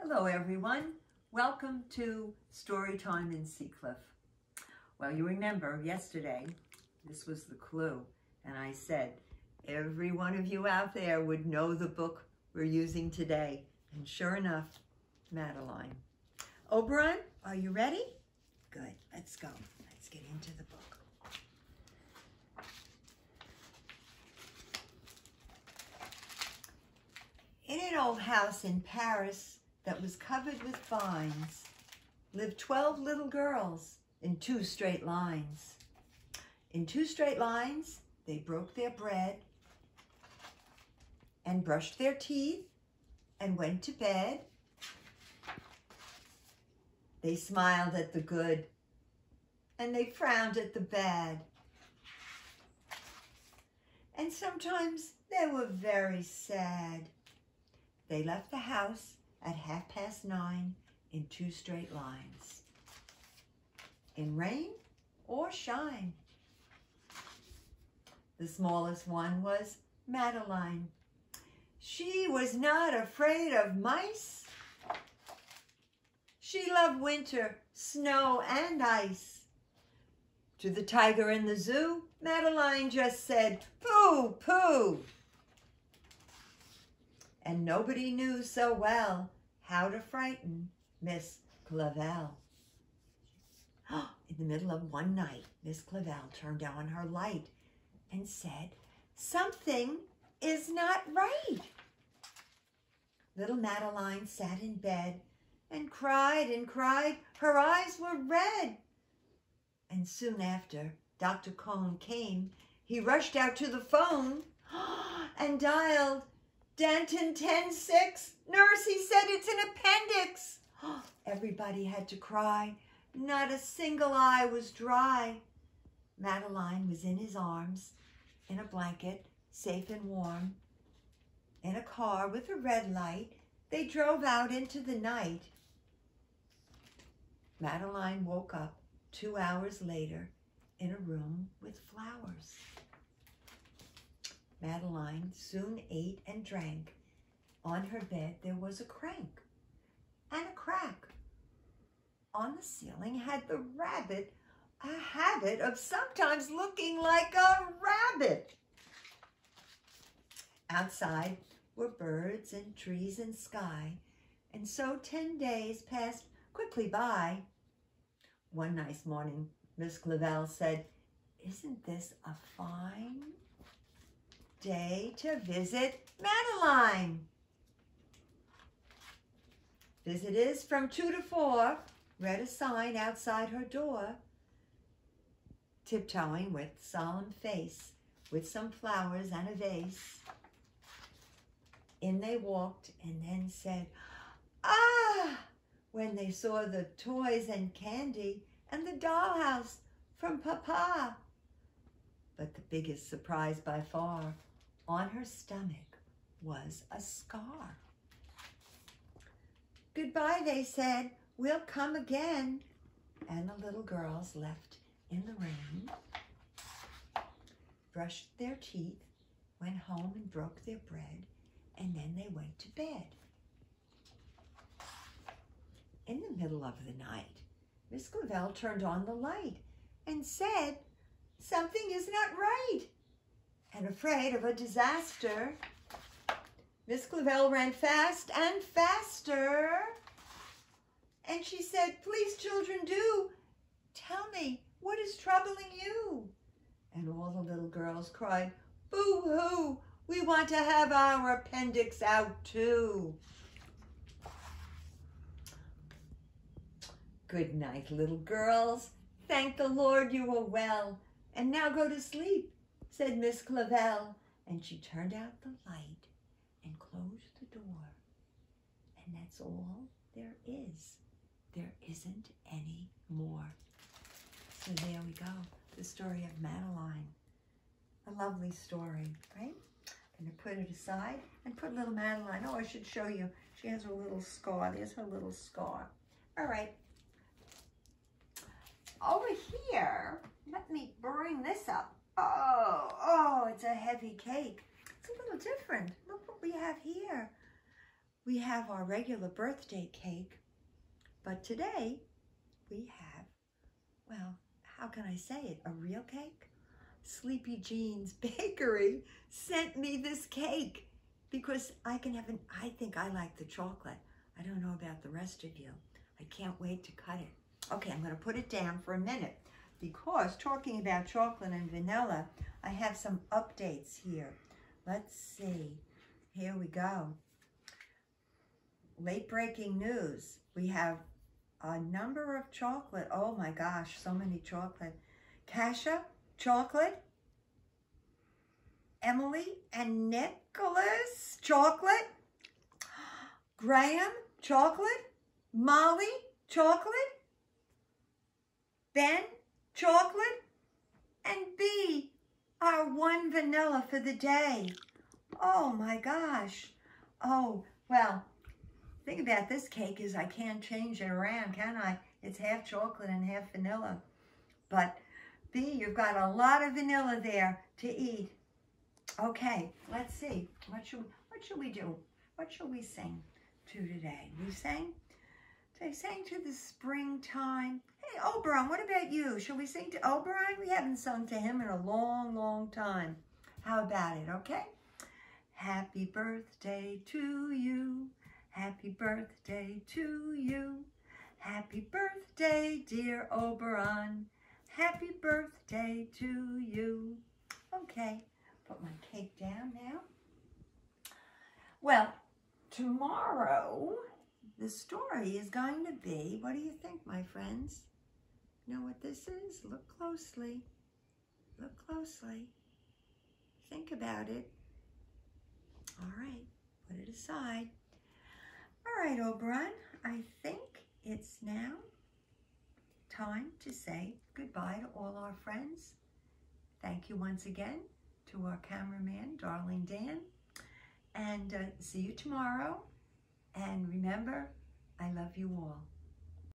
Hello everyone, welcome to Storytime in Seacliff. Well, you remember yesterday, this was the clue, and I said every one of you out there would know the book we're using today. And sure enough, Madeline. Oberon, are you ready? Good, let's go. Let's get into the book. In an old house in Paris that was covered with vines lived 12 little girls in 2 straight lines. In 2 straight lines, they broke their bread and brushed their teeth and went to bed. They smiled at the good and they frowned at the bad. And sometimes they were very sad. They left the house at 9:30 in 2 straight lines, in rain or shine. The smallest one was Madeline. She was not afraid of mice. She loved winter, snow, and ice. To the tiger in the zoo, Madeline just said, "Pooh, pooh." And nobody knew so well how to frighten Miss Clavel. In the middle of one night, Miss Clavel turned on her light and said, "Something is not right." Little Madeline sat in bed and cried and cried. Her eyes were red. And soon after Dr. Cone came, he rushed out to the phone and dialed Denton 10-6. "Nurse," he said, "it's an appendix." Everybody had to cry. Not a single eye was dry. Madeline was in his arms, in a blanket, safe and warm. In a car with a red light, they drove out into the night. Madeline woke up 2 hours later in a room with flowers. Madeline soon ate and drank. On her bed there was a crank and a crack. On the ceiling had the rabbit a habit of sometimes looking like a rabbit. Outside were birds and trees and sky, and so 10 days passed quickly by. One nice morning, Miss Clavel said, "Isn't this a fine day to visit Madeline?" "Visitors from 2 to 4, read a sign outside her door. Tiptoeing with solemn face, with some flowers and a vase. In they walked and then said, "Ah!" when they saw the toys and candy and the dollhouse from Papa. But the biggest surprise by far, on her stomach was a scar. "Goodbye," they said, "we'll come again." And the little girls left in the rain, brushed their teeth, went home and broke their bread, and then they went to bed. In the middle of the night, Miss Clavel turned on the light and said, "Something is not right." And afraid of a disaster, Miss Clavel ran fast and faster. And she said, "Please, children, do tell me what is troubling you." And all the little girls cried, "Boo-hoo, we want to have our appendix out too." "Good night, little girls. Thank the Lord you are well. And now go to sleep," said Miss Clavel. And she turned out the light and closed the door. And that's all there is. There isn't any more. So there we go, the story of Madeline. A lovely story, right? I'm going to put it aside and put little Madeline. Oh, I should show you. She has her little scar. There's her little scar. All right. Over here, let me bring this up. Oh, it's a heavy cake. It's a little different. Look what we have here. we have our regular birthday cake, but today we have, well, how can I say it, a real cake? Sleepy Jean's Bakery sent me this cake because I think I like the chocolate. I don't know about the rest of you. I can't wait to cut it. Okay, I'm going to put it down for a minute because talking about chocolate and vanilla, I have some updates here. Let's see. Here we go. Late breaking news. We have a number of chocolate. Oh my gosh, so many chocolate. Kasha, chocolate. Emily and Nicholas, chocolate. Graham, chocolate. Molly, chocolate. Ben, chocolate. And B, our one vanilla for the day. Oh my gosh. Oh, well, the thing about this cake is I can't change it around, can I? It's half chocolate and half vanilla. But B, you've got a lot of vanilla there to eat. Okay, let's see. What should we do? What shall we sing to today? We sang to the springtime. Hey, Oberon, what about you? Shall we sing to Oberon? We haven't sung to him in a long, long time. How about it, okay? Happy birthday to you. Happy birthday to you. Happy birthday, dear Oberon. Happy birthday to you. Okay, put my cake down now. Well, tomorrow, the story is going to be, what do you think, my friends? You know what this is? Look closely. Look closely. Think about it. All right, put it aside. All right, Oberon, I think it's now time to say goodbye to all our friends. Thank you once again to our cameraman, Darling Dan. And see you tomorrow. And remember, I love you all.